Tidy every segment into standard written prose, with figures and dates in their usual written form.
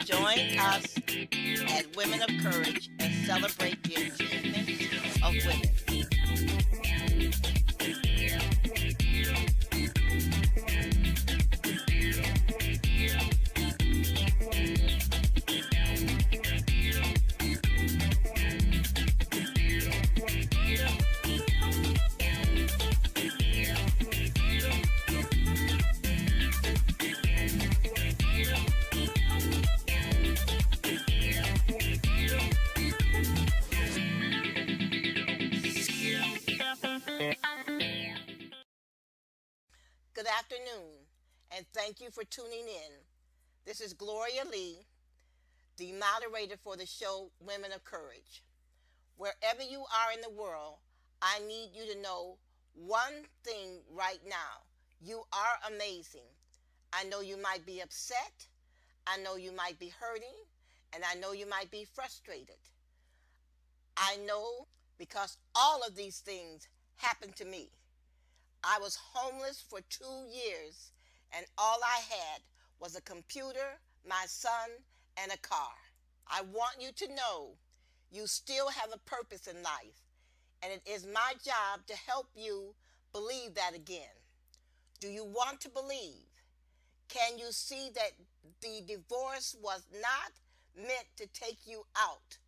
Join us at Women of Courage and celebrate the achievements of women. Good afternoon, and thank you for tuning in. This is Gloria Lee, the moderator for the show Women of Courage. Wherever you are in the world, I need you to know one thing right now. You are amazing. I know you might be upset. I know you might be hurting. And I know you might be frustrated. I know because all of these things happened to me. I was homeless for 2 years, and all I had was a computer, my son, and a car. I want you to know you still have a purpose in life, and it is my job to help you believe that again. Do you want to believe? Can you see that the divorce was not meant to take you out?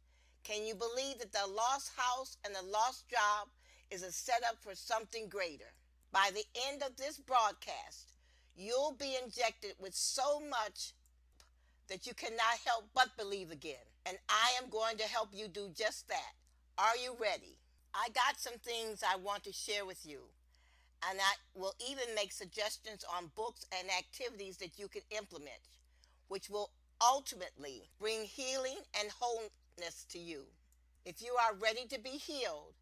Can you believe that the lost house and the lost job is a setup for something greater? By the end of this broadcast, you'll be injected with so much that you cannot help but believe again. And I am going to help you do just that. Are you ready? I got some things I want to share with you, and I will even make suggestions on books and activities that you can implement, which will ultimately bring healing and wholeness to you. If you are ready to be healed,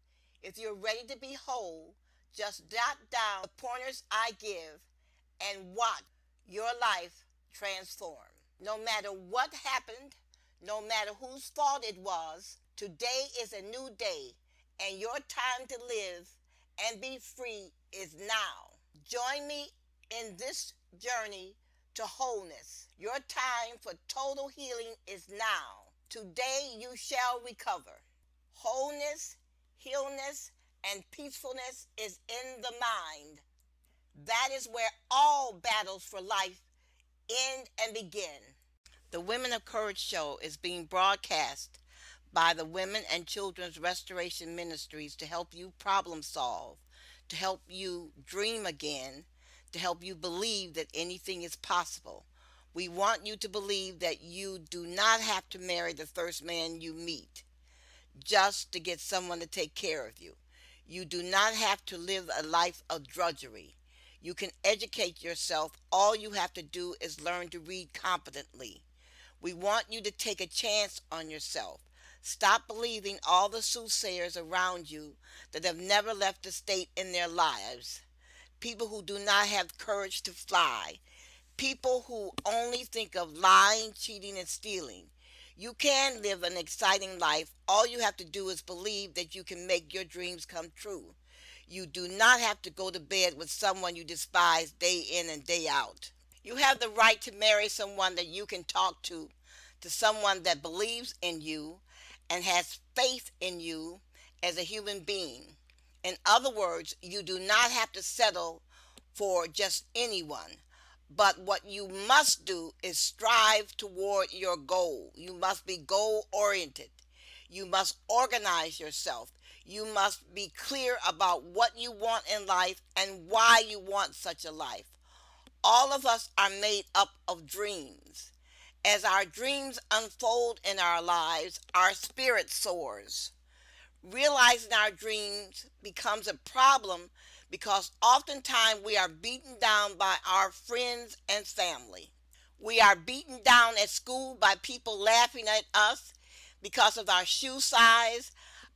if you're ready to be whole, just jot down the pointers I give and watch your life transform. No matter what happened, no matter whose fault it was, today is a new day, and your time to live and be free is now. Join me in this journey to wholeness. Your time for total healing is now. Today you shall recover. Wholeness, healness, and peacefulness is in the mind. That is where all battles for life end and begin. The Women of Courage show is being broadcast by the Women and Children's Restoration Ministries to help you problem solve, to help you dream again, to help you believe that anything is possible. We want you to believe that you do not have to marry the first man you meet just to get someone to take care of you. You do not have to live a life of drudgery. You can educate yourself. All you have to do is learn to read competently. We want you to take a chance on yourself. Stop believing all the soothsayers around you that have never left a state in their lives. People who do not have courage to fly. People who only think of lying, cheating, and stealing. You can live an exciting life. All you have to do is believe that you can make your dreams come true. You do not have to go to bed with someone you despise day in and day out. You have the right to marry someone that you can talk to someone that believes in you and has faith in you as a human being. In other words, you do not have to settle for just anyone. But what you must do is strive toward your goal. You must be goal oriented. You must organize yourself. You must be clear about what you want in life and why you want such a life. All of us are made up of dreams. As our dreams unfold in our lives, our spirit soars. Realizing our dreams becomes a problem because oftentimes we are beaten down by our friends and family. We are beaten down at school by people laughing at us because of our shoe size,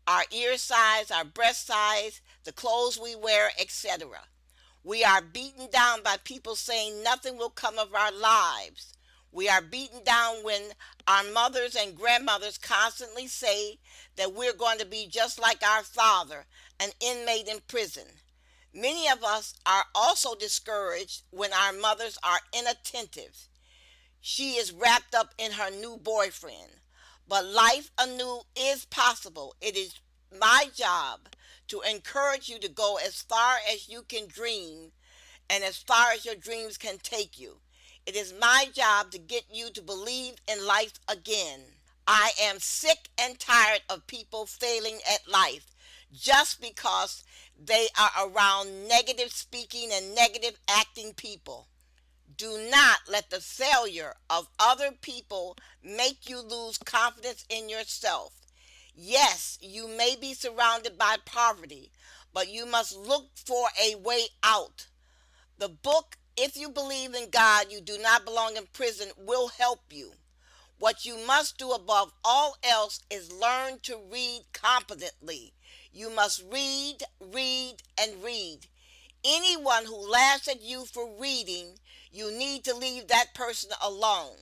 our ear size, our breast size, the clothes we wear, etc. We are beaten down by people saying nothing will come of our lives. We are beaten down when our mothers and grandmothers constantly say that we're going to be just like our father, an inmate in prison. Many of us are also discouraged when our mothers are inattentive. She is wrapped up in her new boyfriend. But life anew is possible. It is my job to encourage you to go as far as you can dream and as far as your dreams can take you. It is my job to get you to believe in life again. I am sick and tired of people failing at life just because they are around negative speaking and negative acting people. Do not let the failure of other people make you lose confidence in yourself. Yes, you may be surrounded by poverty, but you must look for a way out. The book, If You Believe in God, You Do Not Belong in Prison, will help you. What you must do above all else is learn to read competently. You must read, read, and read. Anyone who laughs at you for reading, you need to leave that person alone.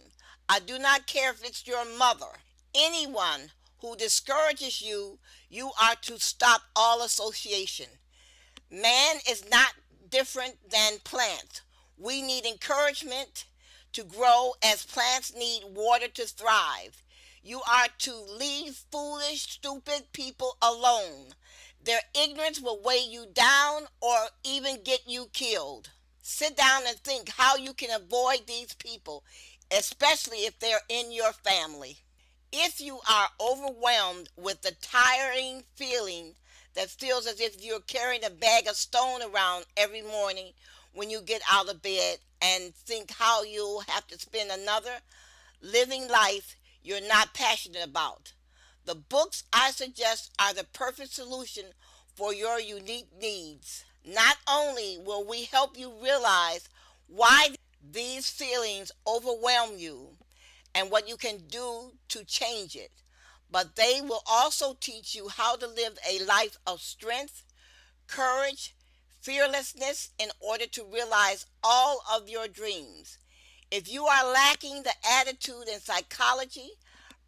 I do not care if it's your mother. Anyone who discourages you, you are to stop all association. Man is not different than plants. We need encouragement to grow as plants need water to thrive. You are to leave foolish, stupid people alone. Their ignorance will weigh you down or even get you killed. Sit down and think how you can avoid these people, especially if they're in your family. If you are overwhelmed with the tiring feeling that feels as if you're carrying a bag of stone around every morning when you get out of bed and think how you'll have to spend another living life you're not passionate about, the books I suggest are the perfect solution for your unique needs. Not only will we help you realize why these feelings overwhelm you and what you can do to change it, but they will also teach you how to live a life of strength, courage, fearlessness in order to realize all of your dreams. If you are lacking the attitude and psychology,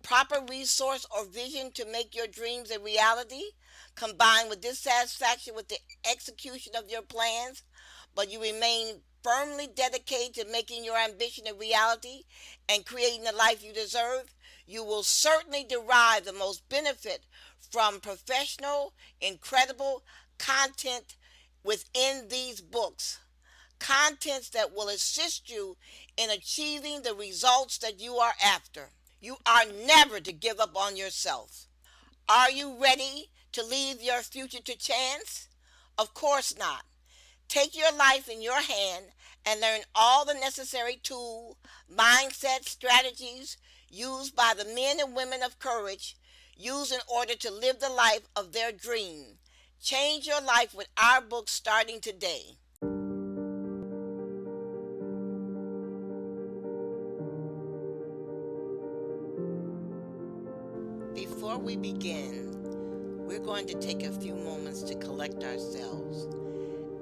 proper resource or vision to make your dreams a reality, combined with dissatisfaction with the execution of your plans, but you remain firmly dedicated to making your ambition a reality and creating the life you deserve, you will certainly derive the most benefit from professional, incredible content within these books. Contents that will assist you in achieving the results that you are after. You are never to give up on yourself. Are you ready to leave your future to chance? Of course not. Take your life in your hand and learn all the necessary tools, mindset, strategies used by the men and women of courage, used in order to live the life of their dream. Change your life with our book starting today. Before we begin, we're going to take a few moments to collect ourselves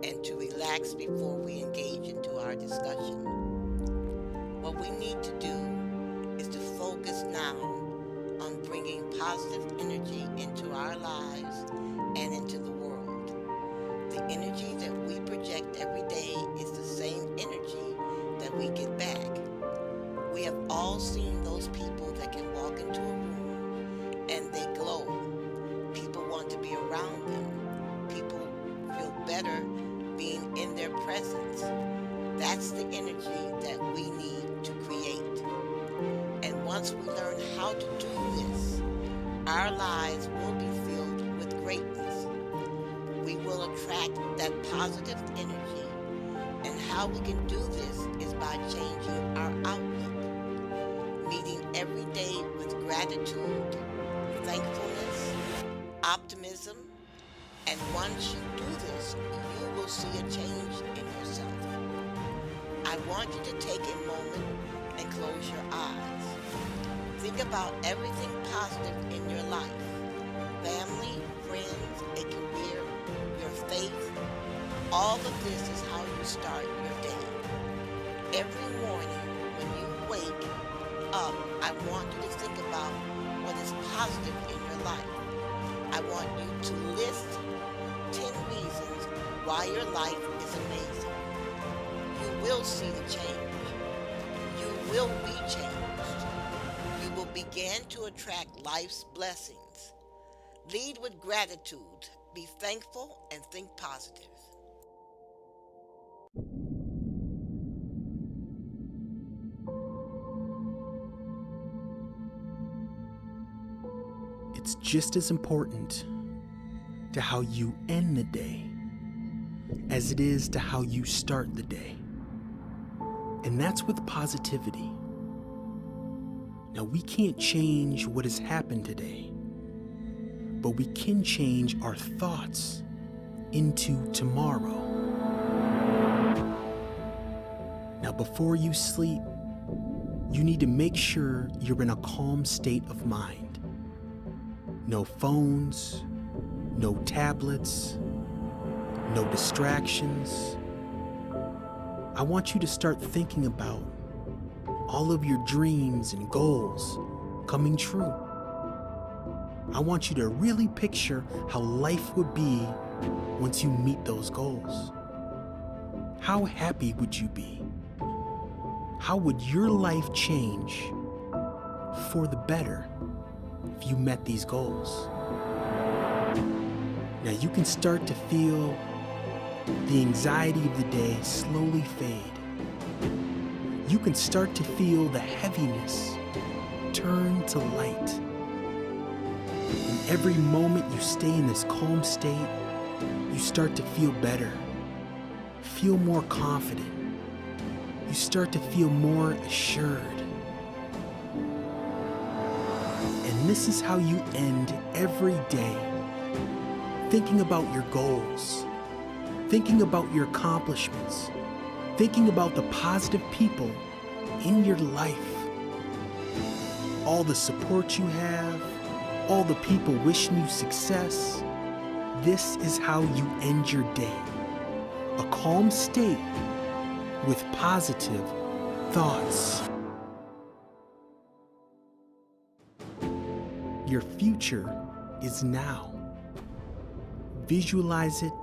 and to relax before we engage into our discussion. What we need to do is to focus now on bringing positive energy into our lives and into the world. The energy that we project every day is the same energy that we get back. We have all seen those people that can walk into a room and they glow. People want to be around them. People feel better being in their presence. That's the energy that we need to create. And once we learn how to do this, our lives will be filled with greatness. We will attract that positive energy. And how we can do this is by changing our outlook, meeting every day with gratitude, thankfulness, optimism, and once you do this, you will see a change in yourself. I want you to take a moment and close your eyes. Think about everything positive in your life. Family, friends, a career, your faith. All of this is how you start your day. Every morning when you wake up, I want you to think about what is positive in your life. I want you to list 10 reasons why your life is amazing. You will see the change. You will be changed. You will begin to attract life's blessings. Lead with gratitude. Be thankful and think positive. It's just as important to how you end the day as it is to how you start the day. And that's with positivity. Now, we can't change what has happened today, but we can change our thoughts into tomorrow. Now, before you sleep, you need to make sure you're in a calm state of mind. No phones, no tablets, no distractions. I want you to start thinking about all of your dreams and goals coming true. I want you to really picture how life would be once you meet those goals. How happy would you be? How would your life change for the better if you met these goals? Now you can start to feel the anxiety of the day slowly fade. You can start to feel the heaviness turn to light. And every moment you stay in this calm state, you start to feel better, feel more confident. You start to feel more assured. And this is how you end every day, thinking about your goals, thinking about your accomplishments, thinking about the positive people in your life, all the support you have, all the people wishing you success. This is how you end your day. A calm state with positive thoughts. Your future is now. Visualize it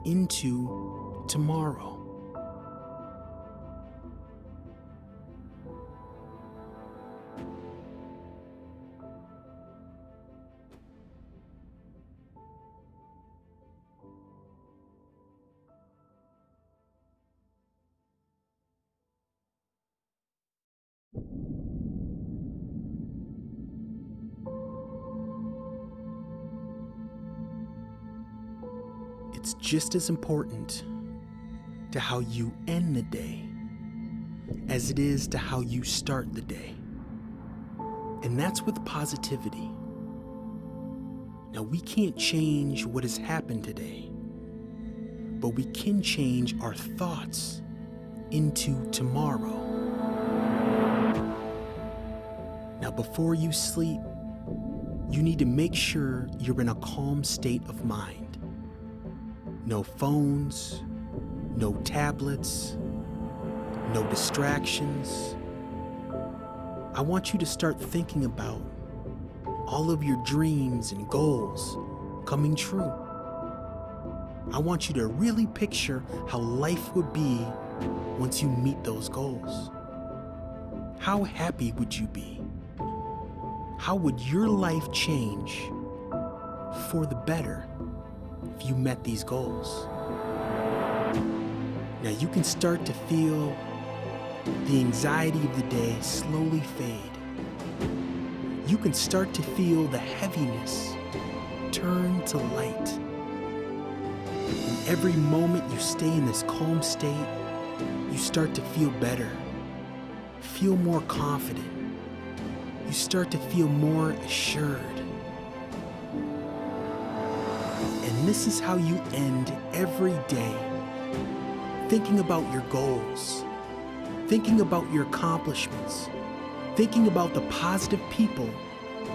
into tomorrow. It's just as important to how you end the day as it is to how you start the day. And that's with positivity. Now, we can't change what has happened today, but we can change our thoughts into tomorrow. Now, before you sleep, you need to make sure you're in a calm state of mind. No phones, no tablets, no distractions. I want you to start thinking about all of your dreams and goals coming true. I want you to really picture how life would be once you meet those goals. How happy would you be? How would your life change for the better if you met these goals? Now you can start to feel the anxiety of the day slowly fade. You can start to feel the heaviness turn to light. And every moment you stay in this calm state, you start to feel better, feel more confident. You start to feel more assured. And this is how you end every day, thinking about your goals, thinking about your accomplishments, thinking about the positive people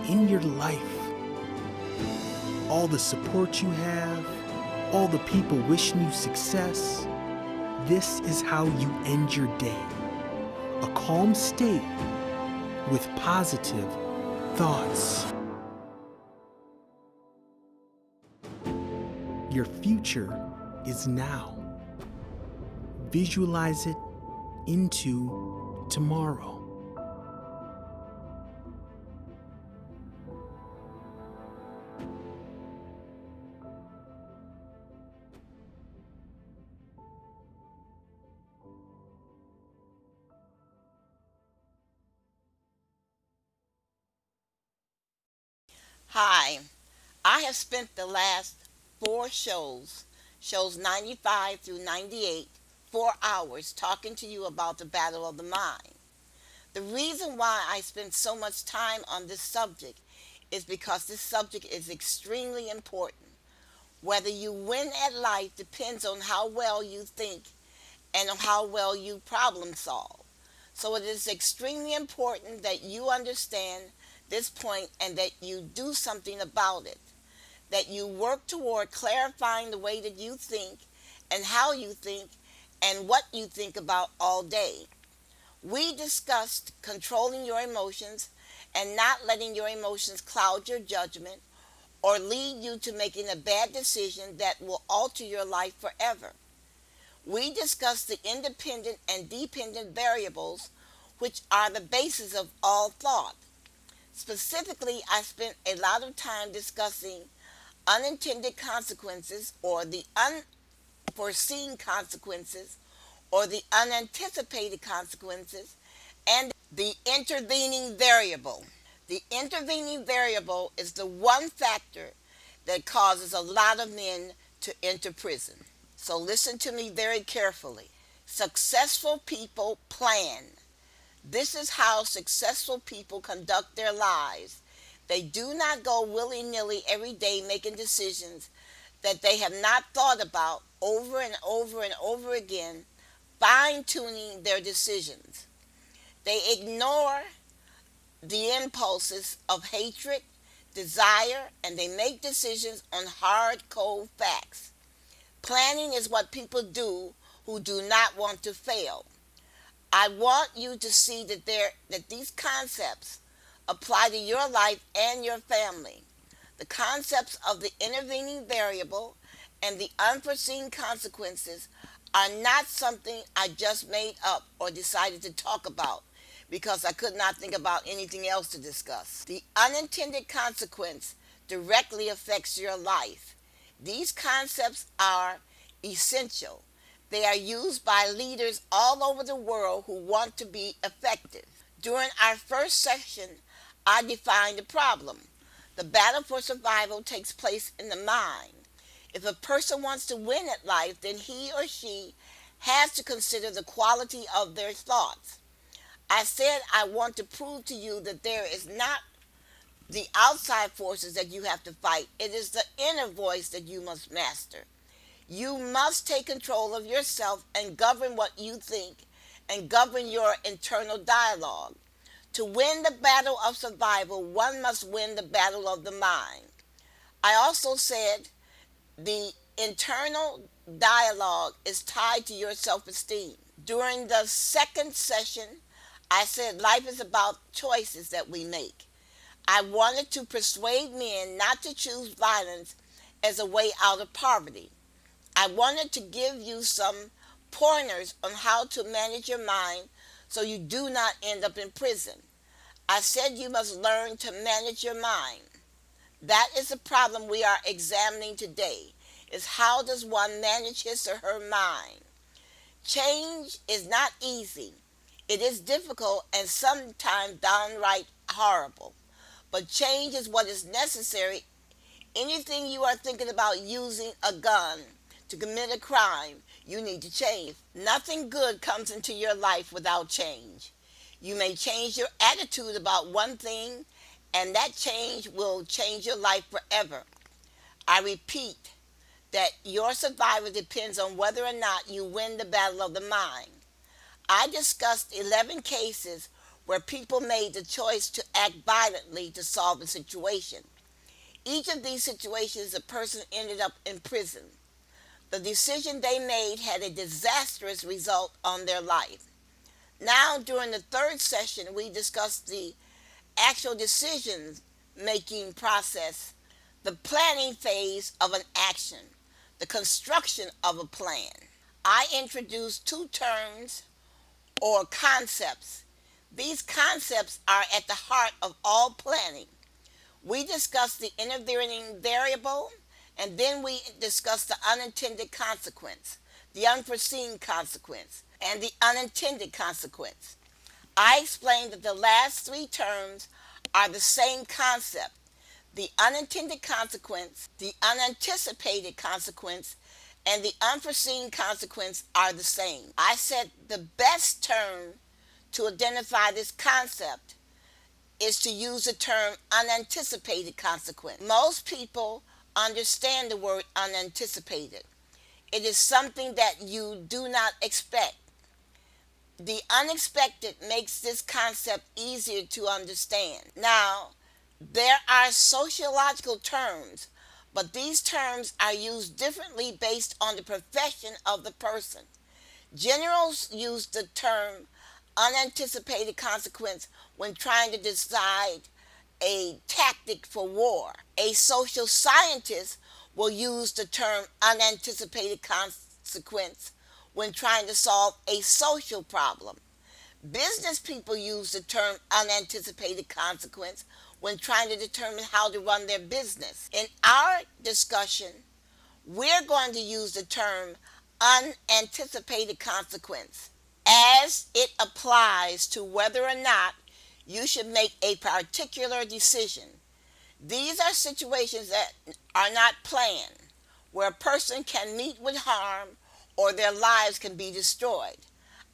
in your life, all the support you have, all the people wishing you success. This is how you end your day. A calm state with positive thoughts. Your future is now. Visualize it into tomorrow. Hi, I have spent the last four shows 95 through 98, 4 hours talking to you about the battle of the mind. The reason why I spend so much time on this subject is because this subject is extremely important. Whether you win at life depends on how well you think and on how well you problem solve. So it is extremely important that you understand this point and that you do something about it. That you work toward clarifying the way that you think and how you think and what you think about all day. We discussed controlling your emotions and not letting your emotions cloud your judgment or lead you to making a bad decision that will alter your life forever. We discussed the independent and dependent variables, which are the basis of all thought. Specifically, I spent a lot of time discussing unintended consequences or the unforeseen consequences or the unanticipated consequences and the intervening variable. The intervening variable is the one factor that causes a lot of men to enter prison. So listen to me very carefully. Successful people plan. This is how successful people conduct their lives. They do not go willy nilly every day making decisions that they have not thought about over and over and over again, fine tuning their decisions. They ignore the impulses of hatred, desire, and they make decisions on hard, cold facts. Planning is what people do who do not want to fail. I want you to see that these concepts apply to your life and your family. The concepts of the intervening variable and the unforeseen consequences are not something I just made up or decided to talk about because I could not think about anything else to discuss. The unintended consequence directly affects your life. These concepts are essential. They are used by leaders all over the world who want to be effective. During our first session, I defined the problem. The battle for survival takes place in the mind. If a person wants to win at life, then he or she has to consider the quality of their thoughts. I said I want to prove to you that there is not the outside forces that you have to fight. It is the inner voice that you must master. You must take control of yourself and govern what you think and govern your internal dialogue. To win the battle of survival, one must win the battle of the mind. I also said the internal dialogue is tied to your self-esteem. During the second session, I said life is about choices that we make. I wanted to persuade men not to choose violence as a way out of poverty. I wanted to give you some pointers on how to manage your mind so you do not end up in prison. I said you must learn to manage your mind. That is the problem we are examining today, is how does one manage his or her mind? Change is not easy. It is difficult and sometimes downright horrible. But change is what is necessary. Anything you are thinking about using a gun to commit a crime, you need to change. Nothing good comes into your life without change. You may change your attitude about one thing, and that change will change your life forever. I repeat that your survival depends on whether or not you win the battle of the mind. I discussed 11 cases where people made the choice to act violently to solve a situation. Each of these situations, a person ended up in prison. The decision they made had a disastrous result on their life. Now, during the third session, we discussed the actual decision making process, the planning phase of an action, the construction of a plan. I introduced two terms or concepts. These concepts are at the heart of all planning. We discussed the intervening variable, and then we discussed the unintended consequence, the unforeseen consequence, and the unintended consequence. I explained that the last three terms are the same concept. The unintended consequence, the unanticipated consequence, and the unforeseen consequence are the same. I said the best term to identify this concept is to use the term unanticipated consequence. Most people understand the word unanticipated. It is something that you do not expect. The unexpected makes this concept easier to understand. Now, there are sociological terms, but these terms are used differently based on the profession of the person. Generals use the term unanticipated consequence when trying to decide a tactic for war. A social scientist will use the term unanticipated consequence when trying to solve a social problem. Business people use the term unanticipated consequence when trying to determine how to run their business. In our discussion, we're going to use the term unanticipated consequence as it applies to whether or not you should make a particular decision. These are situations that are not planned, where a person can meet with harm or their lives can be destroyed.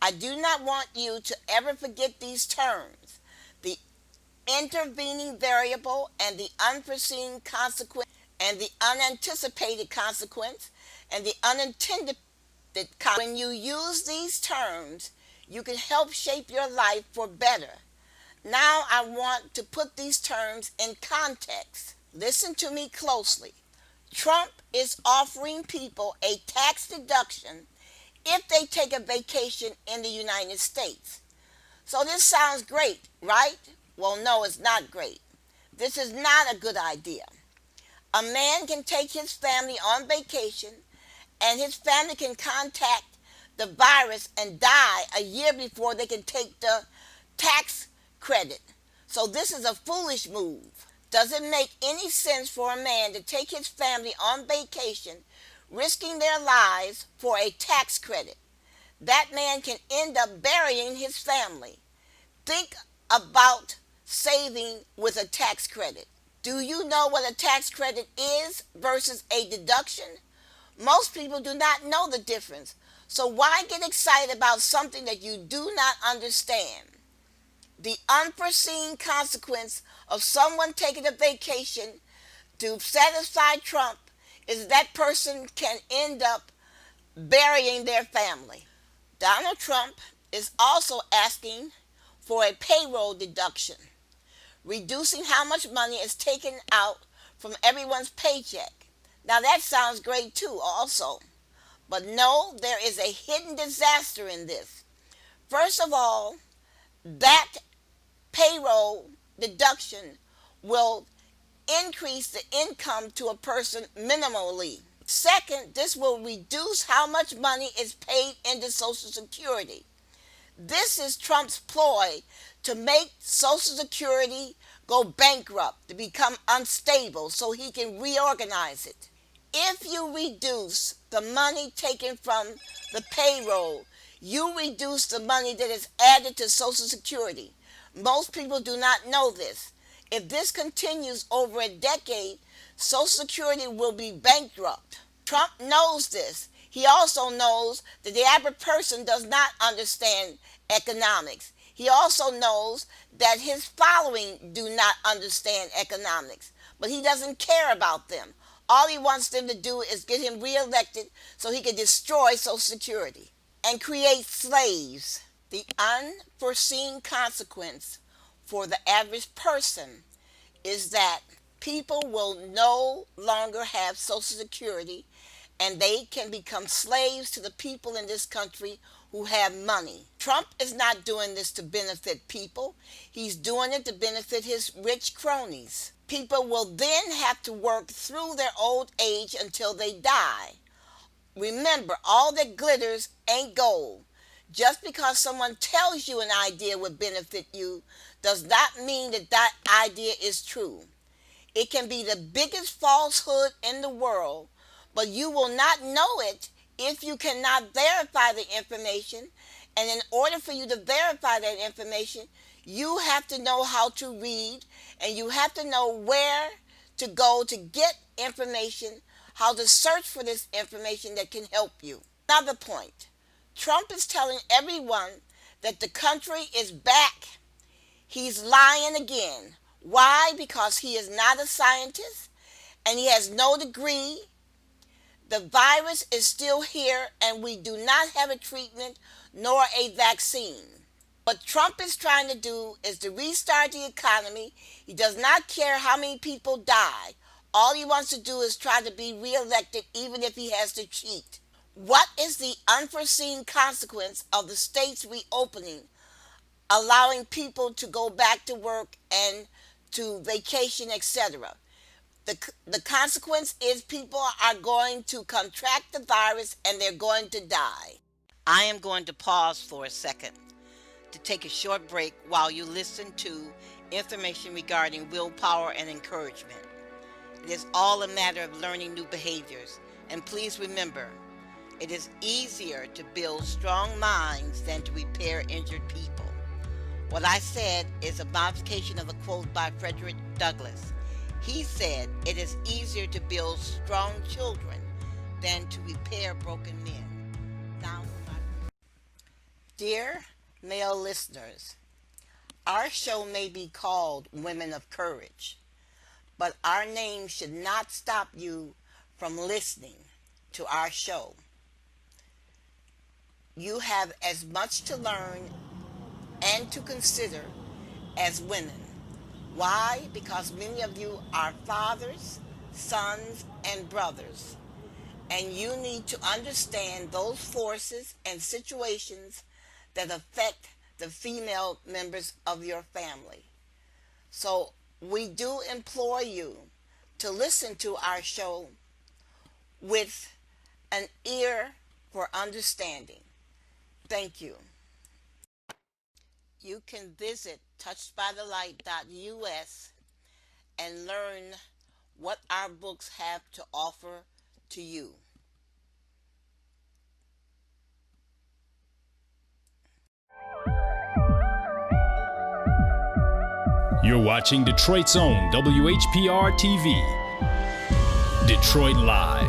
I do not want you to ever forget these terms: the intervening variable and the unforeseen consequence, and the unanticipated consequence, and the unintended consequence. When you use these terms, you can help shape your life for better. Now I want to put these terms in context. Listen to me closely. Trump is offering people a tax deduction if they take a vacation in the United States. So this sounds great, right? Well, no, it's not great. This is not a good idea. A man can take his family on vacation and his family can contact the virus and die a year before they can take the tax credit. So this is a foolish move. Does it make any sense for a man to take his family on vacation, risking their lives for a tax credit? That man can end up burying his family. Think about saving with a tax credit. Do you know what a tax credit is versus a deduction? Most people do not know the difference. So why get excited about something that you do not understand? The unforeseen consequence of someone taking a vacation to satisfy Trump is that person can end up burying their family. Donald Trump is also asking for a payroll deduction, reducing how much money is taken out from everyone's paycheck. Now that sounds great too also. But no, there is a hidden disaster in this. First of all, that payroll deduction will increase the income to a person minimally. Second, this will reduce how much money is paid into Social Security. This is Trump's ploy to make Social Security go bankrupt, to become unstable so he can reorganize it. If you reduce the money taken from the payroll, you reduce the money that is added to Social Security. Most people do not know this. If this continues over a decade, Social Security will be bankrupt. Trump knows this. He also knows that the average person does not understand economics. He also knows that his following do not understand economics, but he doesn't care about them. All he wants them to do is get him reelected so he can destroy Social Security and create slaves. The unforeseen consequence for the average person is that people will no longer have Social Security and they can become slaves to the people in this country who have money. Trump is not doing this to benefit people. He's doing it to benefit his rich cronies. People will then have to work through their old age until they die. Remember, all that glitters ain't gold. Just because someone tells you an idea would benefit you does not mean that that idea is true. It can be the biggest falsehood in the world, but you will not know it if you cannot verify the information. And in order for you to verify that information, you have to know how to read and you have to know where to go to get information, how to search for this information that can help you. Another point, Trump is telling everyone that the country is back. He's lying again. Why? Because he is not a scientist and he has no degree. The virus is still here and we do not have a treatment nor a vaccine. What Trump is trying to do is to restart the economy. He does not care how many people die. All he wants to do is try to be reelected even if he has to cheat. What is the unforeseen consequence of the states reopening, allowing people to go back to work and to vacation, etc.? The consequence is people are going to contract the virus and they're going to die. I am going to pause for a second to take a short break while you listen to information regarding willpower and encouragement. It is all a matter of learning new behaviors. And please remember, it is easier to build strong minds than to repair injured people. What I said is a modification of a quote by Frederick Douglass. He said, it is easier to build strong children than to repair broken men. Now, dear male listeners, our show may be called Women of Courage, but our name should not stop you from listening to our show. You have as much to learn and to consider as women. Why? Because many of you are fathers, sons, and brothers, and you need to understand those forces and situations that affect the female members of your family. So we do implore you to listen to our show with an ear for understanding. Thank you. You can visit touchedbythelight.us and learn what our books have to offer to you. You're watching Detroit's own WHPR TV. Detroit Live.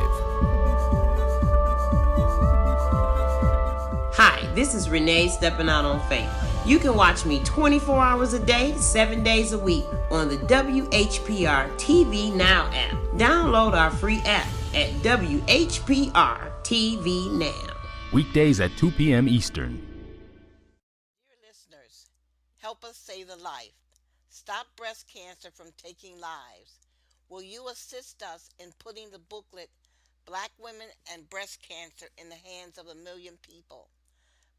Hi, this is Renee stepping out on faith. You can watch me 24 hours a day, 7 days a week on the WHPR TV Now app. Download our free app at WHPR TV Now. Weekdays at 2 p.m. Eastern. Dear listeners, help us save a life. Stop breast cancer from taking lives. Will you assist us in putting the booklet Black Women and Breast Cancer in the hands of a million people?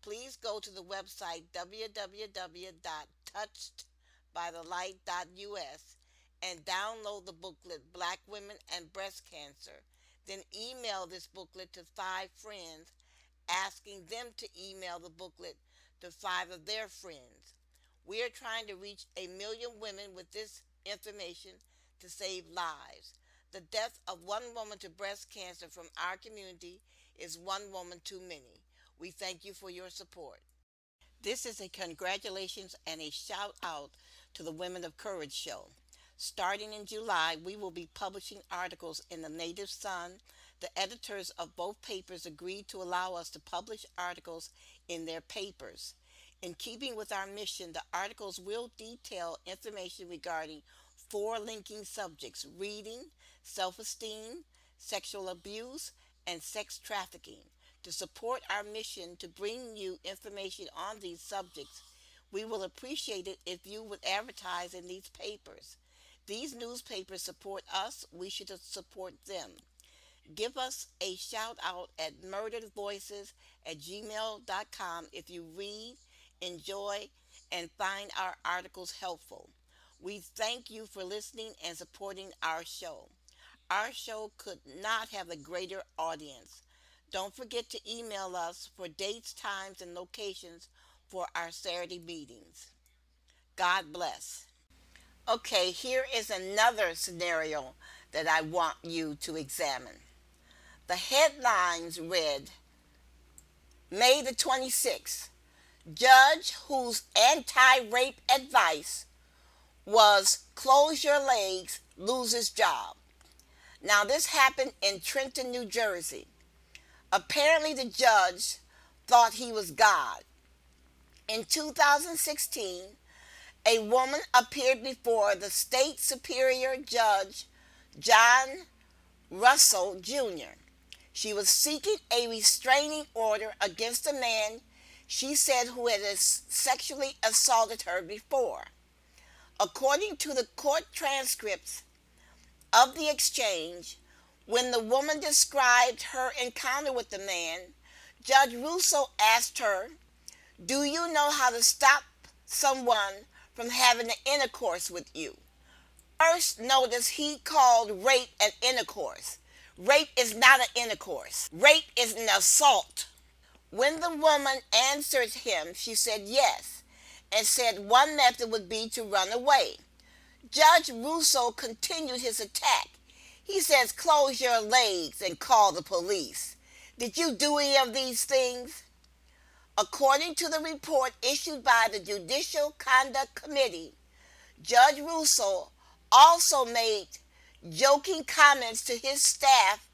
Please go to the website www.touchedbythelight.us and download the booklet Black Women and Breast Cancer. Then email this booklet to 5 friends, asking them to email the booklet to 5 of their friends. We are trying to reach 1 million women with this information to save lives. The death of one woman to breast cancer from our community is one woman too many. We thank you for your support. This is a congratulations and a shout out to the Women of Courage show. Starting in July, we will be publishing articles in the Native Sun. The editors of both papers agreed to allow us to publish articles in their papers. In keeping with our mission, the articles will detail information regarding 4 linking subjects: reading, self-esteem, sexual abuse, and sex trafficking. To support our mission to bring you information on these subjects, we will appreciate it if you would advertise in these papers. These newspapers support us, we should support them. Give us a shout out at murderedvoices@gmail.com if you read, enjoy, and find our articles helpful. We thank you for listening and supporting our show. Our show could not have a greater audience. Don't forget to email us for dates, times, and locations for our Saturday meetings. God bless. Okay, here is another scenario that I want you to examine. The headlines read, May the 26th, judge whose anti-rape advice was close your legs, lose his job. Now, this happened in Trenton, New Jersey. Apparently, the judge thought he was God. In 2016, a woman appeared before the state superior judge, John Russell Jr. She was seeking a restraining order against a man she said who had sexually assaulted her before. According to the court transcripts of the exchange, when the woman described her encounter with the man, Judge Russo asked her, "Do you know how to stop someone from having an intercourse with you?" First, notice he called rape an intercourse. Rape is not an intercourse. Rape is an assault. When the woman answered him, she said yes, and said one method would be to run away. Judge Russo continued his attack. He says, "Close your legs and call the police. Did you do any of these things?" According to the report issued by the Judicial Conduct Committee, Judge Russo also made joking comments to his staff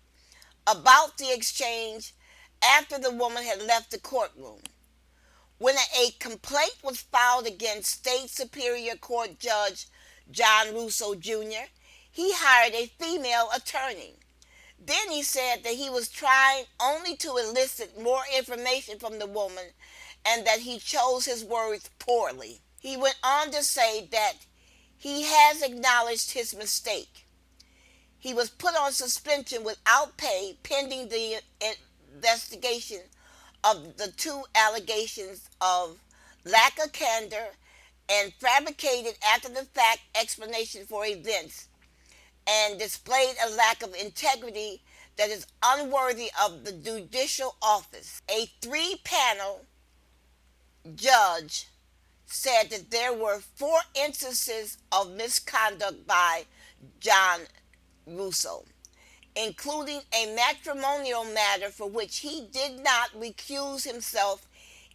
about the exchange after the woman had left the courtroom. When a complaint was filed against State Superior Court Judge John Russo Jr., he hired a female attorney. Then he said that he was trying only to elicit more information from the woman and that he chose his words poorly. He went on to say that he has acknowledged his mistake. He was put on suspension without pay pending the investigation of the two allegations of lack of candor and fabricated after-the-fact explanation for events, and displayed a lack of integrity that is unworthy of the judicial office. A 3-panel judge said that there were 4 instances of misconduct by John Russo, including a matrimonial matter for which he did not recuse himself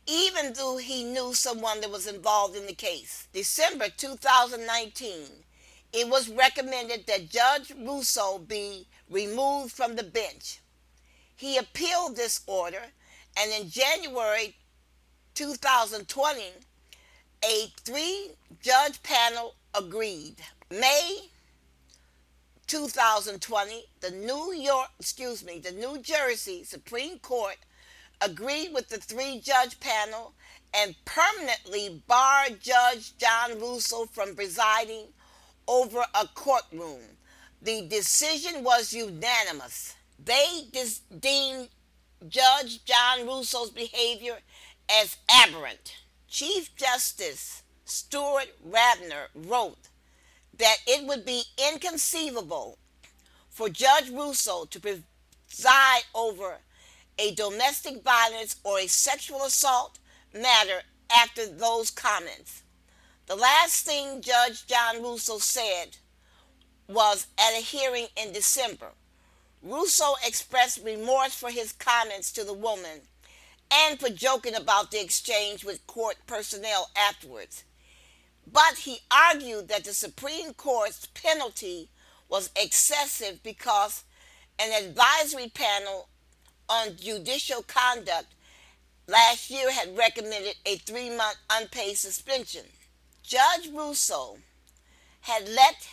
even though he knew someone that was involved in the case. December 2019, it was recommended that Judge Russo be removed from the bench. He appealed this order, and in January 2020, a 3-judge panel agreed. May 2020, the New Jersey Supreme Court agreed with the 3-judge panel and permanently barred Judge John Russo from presiding over a courtroom. The decision was unanimous. They deemed Judge John Russo's behavior as aberrant. Chief Justice Stuart Rabner wrote that it would be inconceivable for Judge Russo to preside over a domestic violence or a sexual assault matter after those comments. The last thing Judge John Russo said was at a hearing in December. Russo expressed remorse for his comments to the woman and for joking about the exchange with court personnel afterwards. But he argued that the Supreme Court's penalty was excessive because an advisory panel on judicial conduct last year had recommended a 3-month unpaid suspension. Judge Russo had let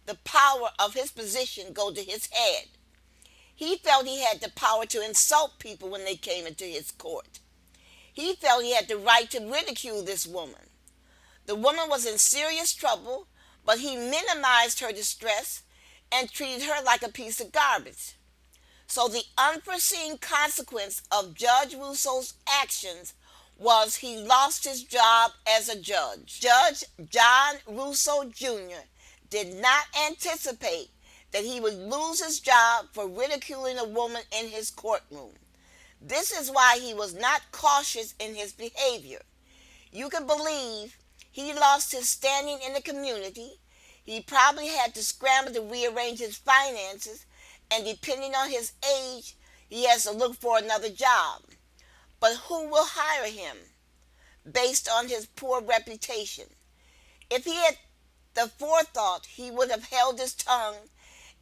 the power of his position go to his head. He felt he had the power to insult people when they came into his court. He felt he had the right to ridicule this woman. The woman was in serious trouble, but he minimized her distress and treated her like a piece of garbage. So the unforeseen consequence of Judge Russo's actions was he lost his job as a judge. Judge John Russo Jr. did not anticipate that he would lose his job for ridiculing a woman in his courtroom. This is why he was not cautious in his behavior. You can believe he lost his standing in the community. He probably had to scramble to rearrange his finances, and depending on his age, he has to look for another job. But who will hire him based on his poor reputation? If he had the forethought, he would have held his tongue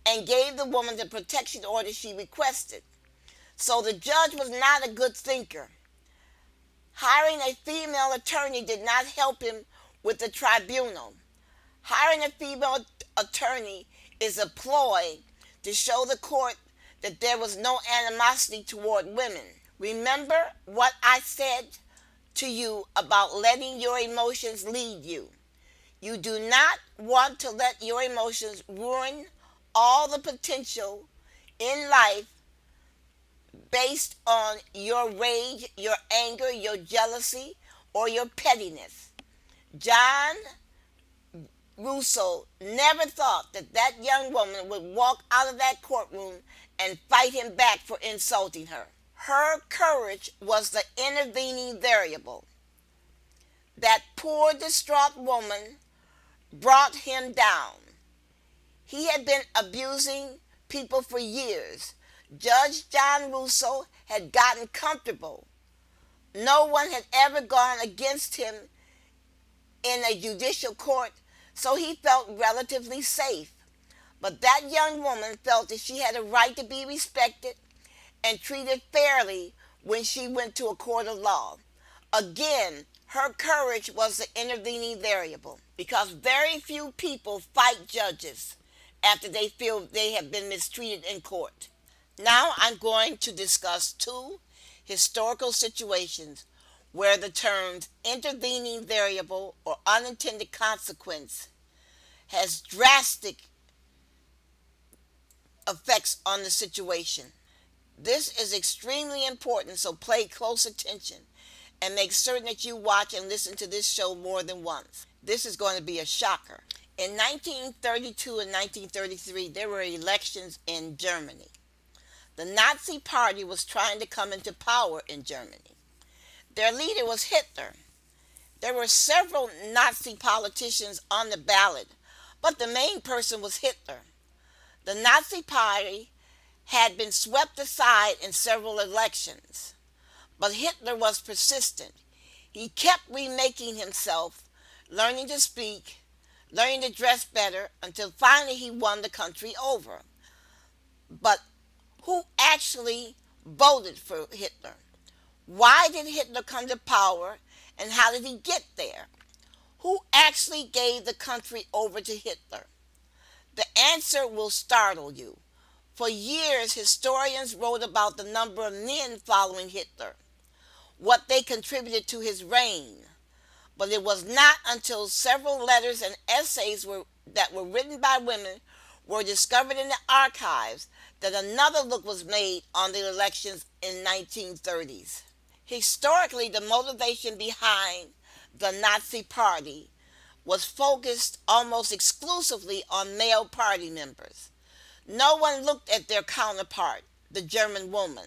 and gave the woman the protection order she requested. So the judge was not a good thinker. Hiring a female attorney did not help him with the tribunal. Hiring a female attorney is a ploy to show the court that there was no animosity toward women. Remember what I said to you about letting your emotions lead you. You do not want to let your emotions ruin all the potential in life based on your rage, your anger, your jealousy, or your pettiness. John Russo never thought that that young woman would walk out of that courtroom and fight him back for insulting her. Her courage was the intervening variable. That poor, distraught woman brought him down. He had been abusing people for years. Judge John Russo had gotten comfortable. No one had ever gone against him in a judicial court, so he felt relatively safe. But that young woman felt that she had a right to be respected and treated fairly when she went to a court of law. Again, her courage was the intervening variable, because very few people fight judges after they feel they have been mistreated in court. Now I'm going to discuss two historical situations where the terms intervening variable or unintended consequence has drastic effects on the situation. This is extremely important, so pay close attention and make certain that you watch and listen to this show more than once. This is going to be a shocker. In 1932 and 1933, there were elections in Germany. The Nazi Party was trying to come into power in Germany. Their leader was Hitler. There were several Nazi politicians on the ballot, but the main person was Hitler. The Nazi Party had been swept aside in several elections, but Hitler was persistent. He kept remaking himself, learning to speak, learning to dress better, until finally he won the country over. But who actually voted for Hitler? Why did Hitler come to power, and how did he get there? Who actually gave the country over to Hitler? The answer will startle you. For years, historians wrote about the number of men following Hitler, what they contributed to his reign. But it was not until several letters and essays that were written by women were discovered in the archives that another look was made on the elections in 1930s. Historically, the motivation behind the Nazi Party was focused almost exclusively on male party members. No one looked at their counterpart, the German woman.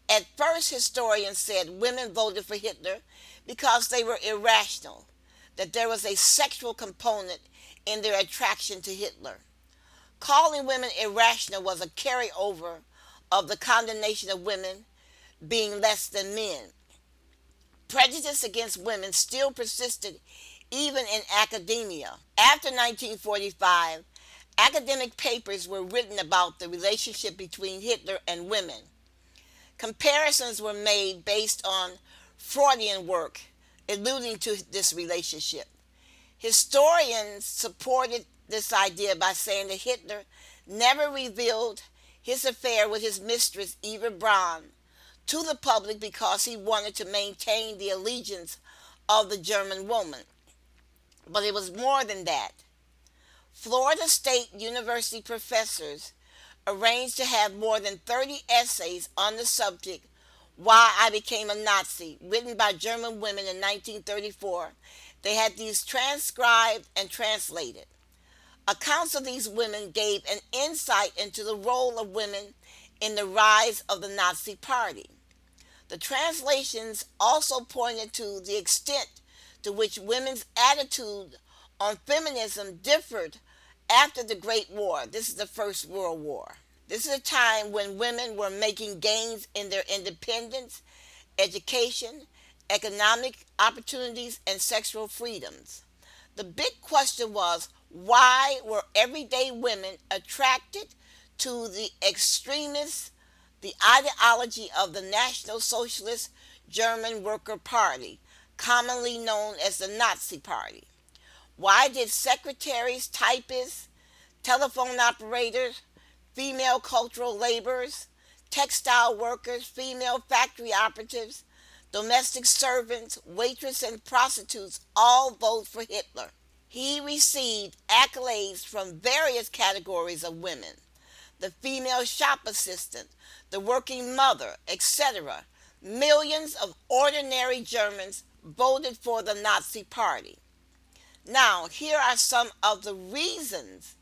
At first, historians said women voted for Hitler because they were irrational, that there was a sexual component in their attraction to Hitler. Calling women irrational was a carryover of the condemnation of women being less than men. Prejudice against women still persisted even in academia. After 1945, academic papers were written about the relationship between Hitler and women. Comparisons were made based on Freudian work alluding to this relationship. Historians supported this idea by saying that Hitler never revealed his affair with his mistress, Eva Braun, to the public because he wanted to maintain the allegiance of the German woman. But it was more than that. Florida State University professors arranged to have more than 30 essays on the subject, Why I Became a Nazi, written by German women in 1934. They had these transcribed and translated. Accounts of these women gave an insight into the role of women in the rise of the Nazi Party. The translations also pointed to the extent to which women's attitude on feminism differed after the Great War. This is the First World War. This is a time when women were making gains in their independence, education, economic opportunities, and sexual freedoms. The big question was, Why were everyday women attracted to the extremists, the ideology of the National Socialist German Worker Party, commonly known as the Nazi Party? Why did secretaries, typists, telephone operators, female cultural laborers, textile workers, female factory operatives, domestic servants, waitresses, and prostitutes all vote for Hitler? He received accolades from various categories of women: the female shop assistant, the working mother, etc. Millions of ordinary Germans voted for the Nazi Party. Now, here are some of the reasons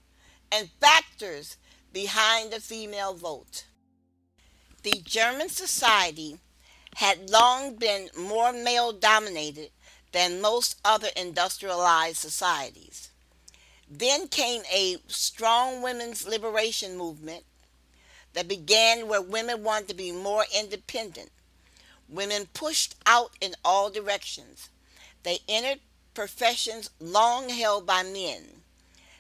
and factors behind the female vote. The German society had long been more male dominated than most other industrialized societies. Then came a strong women's liberation movement that began where women wanted to be more independent. Women pushed out in all directions. They entered professions long held by men.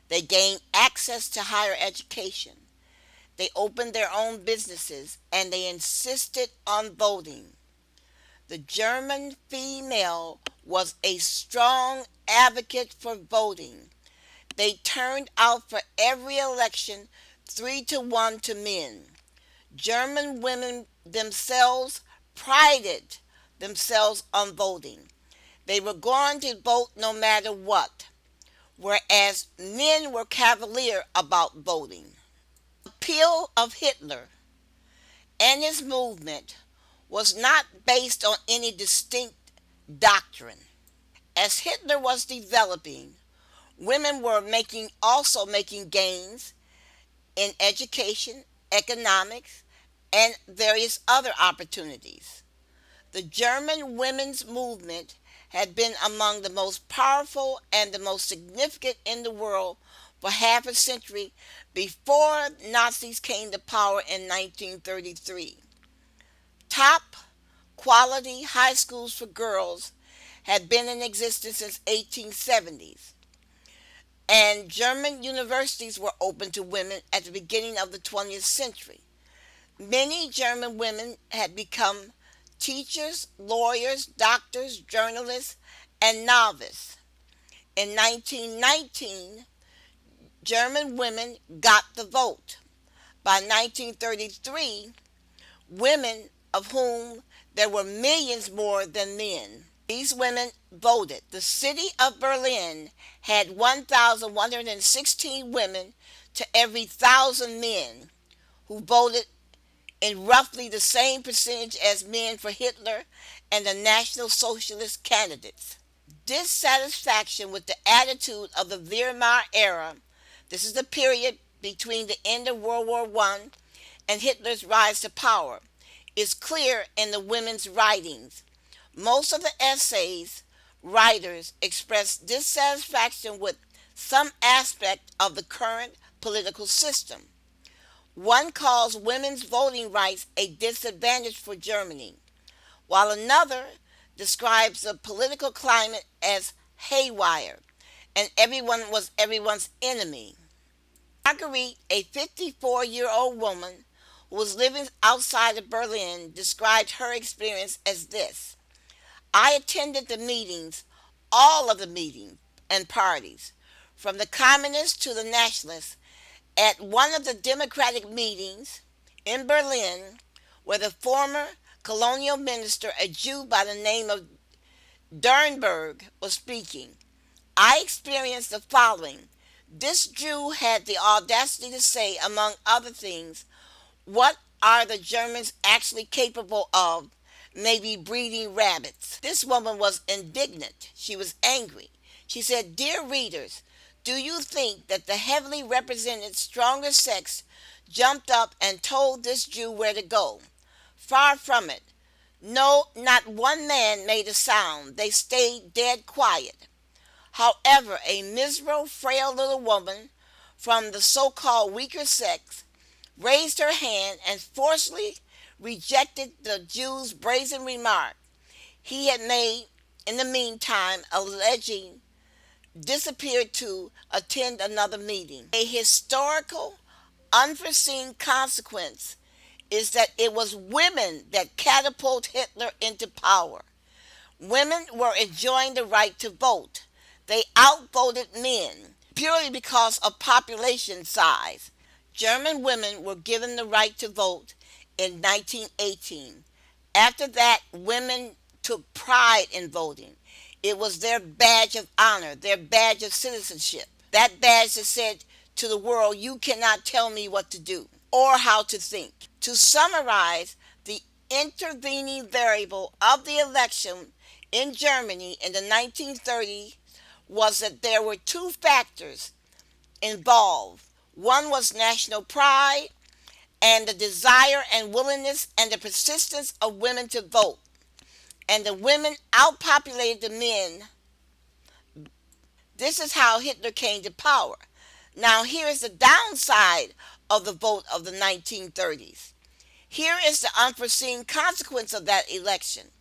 They gained access to higher education. They opened their own businesses and they insisted on voting. The German female was a strong advocate for voting. They turned out for every election 3-1 to men. German women themselves prided themselves on voting. They were going to vote no matter what, whereas men were cavalier about voting. The appeal of Hitler and his movement was not based on any distinct doctrine. As Hitler was developing, women were also making gains in education, economics, and various other opportunities. The German women's movement had been among the most powerful and the most significant in the world for half a century before Nazis came to power in 1933. Top quality high schools for girls had been in existence since 1870s, and German universities were open to women at the beginning of the 20th century. Many German women had become teachers, lawyers, doctors, journalists, and novelists. In 1919, German women got the vote. By 1933, women, of whom there were millions more than men, these women voted. The city of Berlin had 1,116 women to every 1,000 men who voted, in roughly the same percentage as men for Hitler and the National Socialist candidates. Dissatisfaction with the attitude of the Weimar era, this is the period between the end of World War I and Hitler's rise to power, is clear in the women's writings. Most of the essays writers express dissatisfaction with some aspect of the current political system. One calls women's voting rights a disadvantage for Germany, while another describes the political climate as haywire and everyone was everyone's enemy. Marguerite, a 54-year-old woman who was living outside of Berlin, described her experience as this: I attended the meetings, all of the meetings and parties, from the communists to the nationalists. At one of the Democratic meetings in Berlin, where the former colonial minister, a Jew by the name of Dernberg, was speaking, I experienced the following. This Jew had the audacity to say, among other things, what are the Germans actually capable of? Maybe breeding rabbits. This woman was indignant. She was angry. She said, Dear readers, do you think that the heavily represented stronger sex jumped up and told this Jew where to go? Far from it. No, not one man made a sound. They stayed dead quiet. However, a miserable, frail little woman from the so-called weaker sex raised her hand and forcefully rejected the Jew's brazen remark he had made in the meantime, alleging disappeared to attend another meeting. A historical, unforeseen consequence is that it was women that catapulted Hitler into power. Women were enjoying the right to vote. They outvoted men purely because of population size. German women were given the right to vote in 1918. After that, women took pride in voting. It was their badge of honor, their badge of citizenship. That badge that said to the world, you cannot tell me what to do or how to think. To summarize, the intervening variable of the election in Germany in the 1930s was that there were two factors involved. One was national pride and the desire and willingness and the persistence of women to vote. And the women outpopulated the men. This is how Hitler came to power. Now here is the downside of the vote of the 1930s. Here is the unforeseen consequence of that election.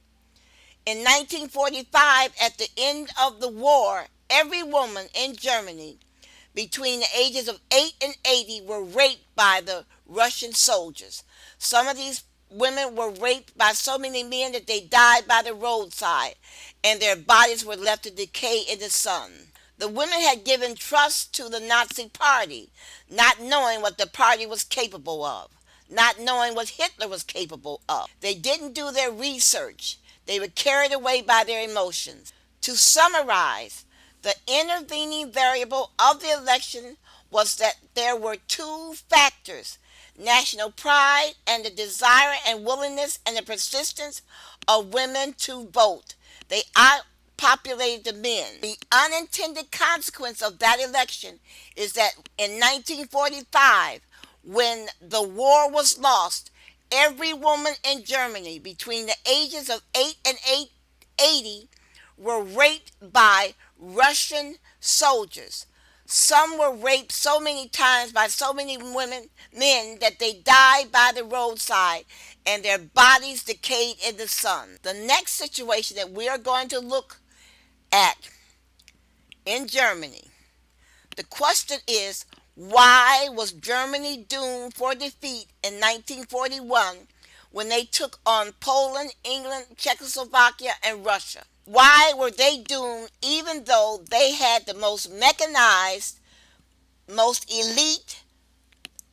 In 1945, at the end of the war, every woman in Germany between the ages of 8 and 80 were raped by the Russian soldiers. Some of these women were raped by so many men that they died by the roadside, and their bodies were left to decay in the sun. The women had given trust to the Nazi Party, not knowing what the party was capable of, not knowing what Hitler was capable of. They didn't do their research. They were carried away by their emotions. To summarize, the intervening variable of the election was that there were two factors: national pride and the desire and willingness and the persistence of women to vote. They outpopulated the men. The unintended consequence of that election is that in 1945, when the war was lost, every woman in Germany between the ages of 8 and 80 were raped by Russian soldiers. Some were raped so many times by so many men that they died by the roadside and their bodies decayed in the sun. The next situation that we are going to look at in Germany, the question is, why was Germany doomed for defeat in 1941 when they took on Poland, England, Czechoslovakia, and Russia? Why were they doomed even though they had the most mechanized, most elite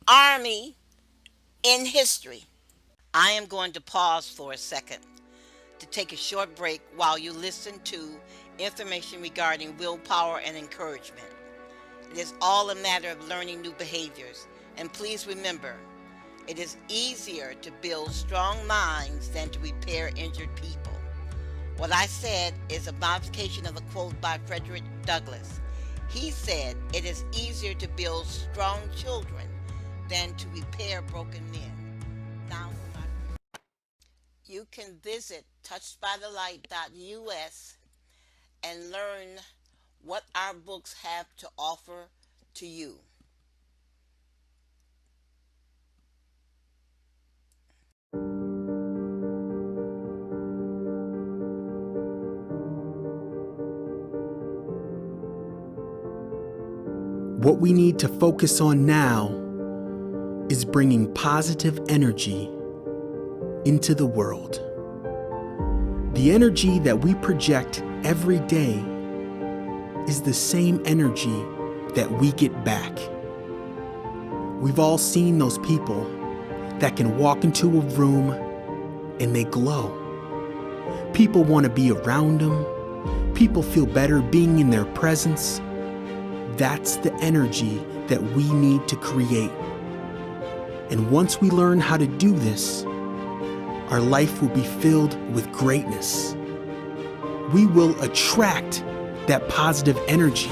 army in history? I am going to pause for a second to take a short break while you listen to information regarding willpower and encouragement. It is all a matter of learning new behaviors. And please remember, it is easier to build strong minds than to repair injured people. What I said is a modification of a quote by Frederick Douglass. He said, it is easier to build strong children than to repair broken men. Now, you can visit touchedbythelight.us and learn what our books have to offer to you. What we need to focus on now is bringing positive energy into the world. The energy that we project every day is the same energy that we get back. We've all seen those people that can walk into a room and they glow. People want to be around them. People feel better being in their presence. That's the energy that we need to create. And once we learn how to do this, our life will be filled with greatness. We will attract that positive energy.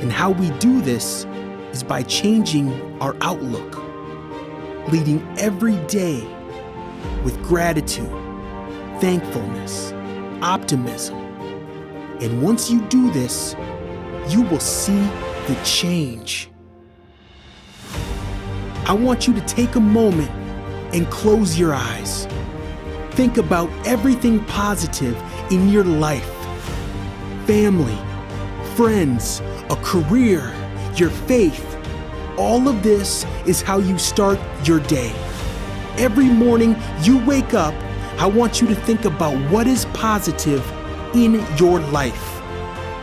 And how we do this is by changing our outlook, leading every day with gratitude, thankfulness, optimism. And once you do this, you will see the change. I want you to take a moment and close your eyes. Think about everything positive in your life: family, friends, a career, your faith. All of this is how you start your day. Every morning you wake up, I want you to think about what is positive in your life.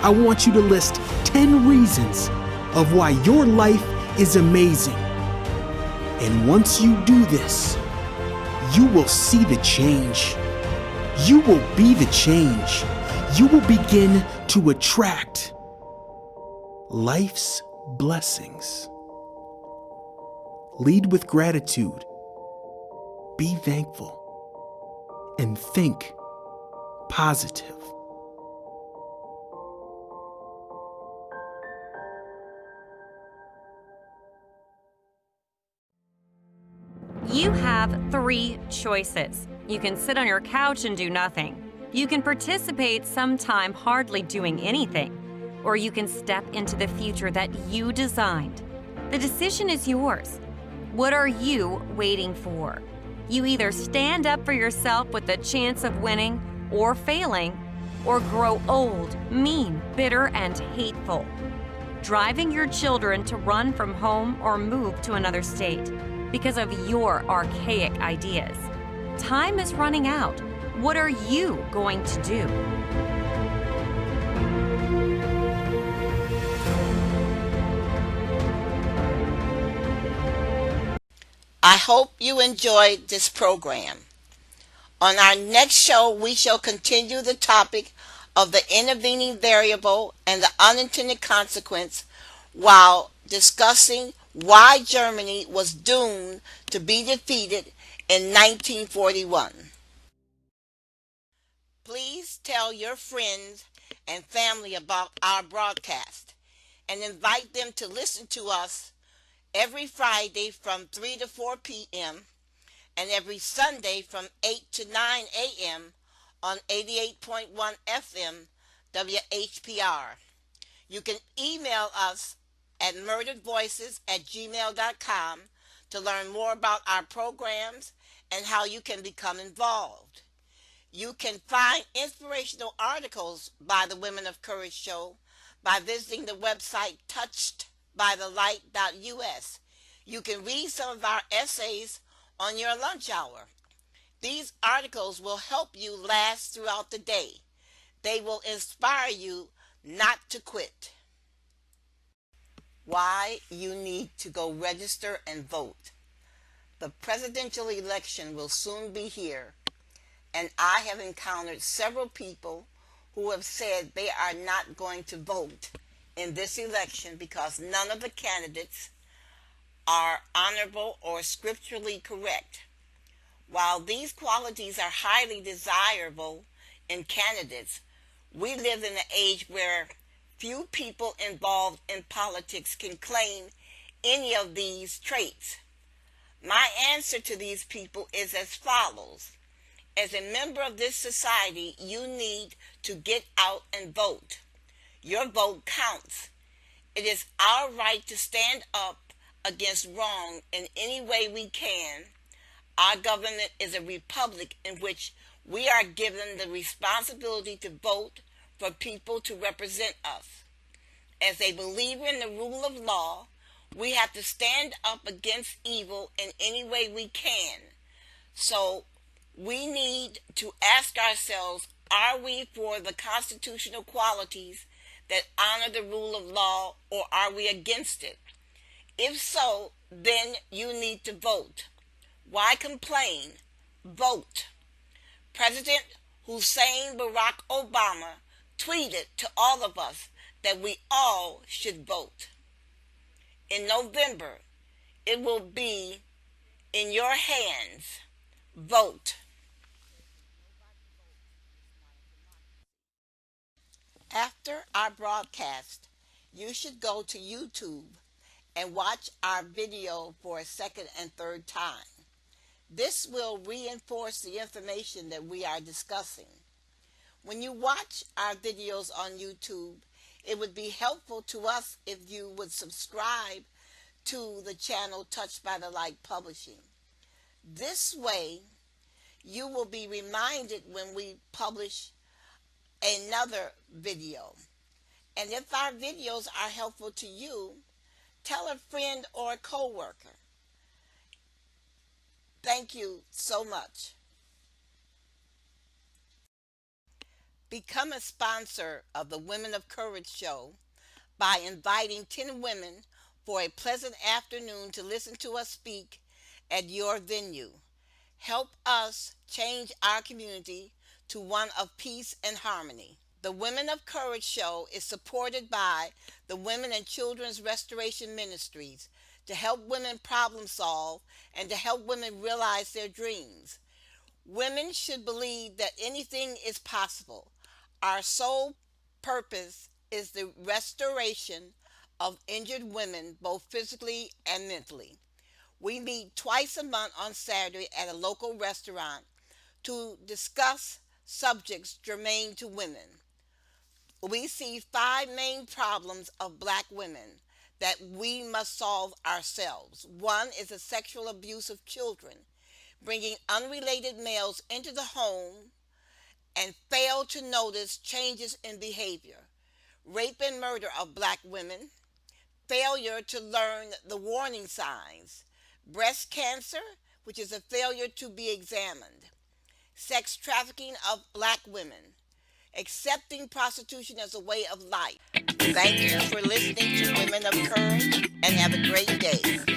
I want you to list 10 reasons of why your life is amazing. And once you do this, you will see the change. You will be the change. You will begin to attract life's blessings. Lead with gratitude. Be thankful. And think positive. You have 3 choices. You can sit on your couch and do nothing. You can participate sometime hardly doing anything. Or you can step into the future that you designed. The decision is yours. What are you waiting for? You either stand up for yourself with the chance of winning or failing, or grow old, mean, bitter, and hateful, driving your children to run from home or move to another state because of your archaic ideas. Time is running out. What are you going to do? I hope you enjoyed this program. On our next show, we shall continue the topic of the intervening variable and the unintended consequence while discussing why Germany was doomed to be defeated in 1941. Please tell your friends and family about our broadcast and invite them to listen to us every Friday from 3 to 4 p.m. and every Sunday from 8 to 9 a.m. on 88.1 FM WHPR. You can email us at murderedvoices@gmail.com to learn more about our programs and how you can become involved. You can find inspirational articles by the Women of Courage Show by visiting the website touchedbythelight.us. You can read some of our essays on your lunch hour. These articles will help you last throughout the day. They will inspire you not to quit. Why you need to go register and vote. The presidential election will soon be here, and I have encountered several people who have said they are not going to vote in this election because none of the candidates are honorable or scripturally correct. While these qualities are highly desirable in candidates, we live in an age where few people involved in politics can claim any of these traits. My answer to these people is as follows. As a member of this society, you need to get out and vote. Your vote counts. It is our right to stand up against wrong in any way we can. Our government is a republic in which we are given the responsibility to vote for people to represent us. As a believer in the rule of law, we have to stand up against evil in any way we can. So we need to ask ourselves, are we for the constitutional qualities that honor the rule of law, or are we against it? If so, then you need to vote. Why complain? Vote. President Hussein Barack Obama tweeted to all of us that we all should vote. In November, it will be in your hands. Vote. After our broadcast, you should go to YouTube and watch our video for a second and third time. This will reinforce the information that we are discussing. When you watch our videos on YouTube, it would be helpful to us if you would subscribe to the channel Touched by the Light Publishing. This way, you will be reminded when we publish another video. And if our videos are helpful to you, tell a friend or a coworker. Thank you so much. Become a sponsor of the Women of Courage show by inviting 10 women for a pleasant afternoon to listen to us speak at your venue. Help us change our community to one of peace and harmony. The Women of Courage show is supported by the Women and Children's Restoration Ministries to help women problem solve and to help women realize their dreams. Women should believe that anything is possible. Our sole purpose is the restoration of injured women, both physically and mentally. We meet twice a month on Saturday at a local restaurant to discuss subjects germane to women. We see 5 main problems of Black women that we must solve ourselves. One is the sexual abuse of children, bringing unrelated males into the home and fail to notice changes in behavior. Rape and murder of Black women, failure to learn the warning signs, breast cancer, which is a failure to be examined, sex trafficking of Black women, accepting prostitution as a way of life. Thank you for listening to Women of Courage, and have a great day.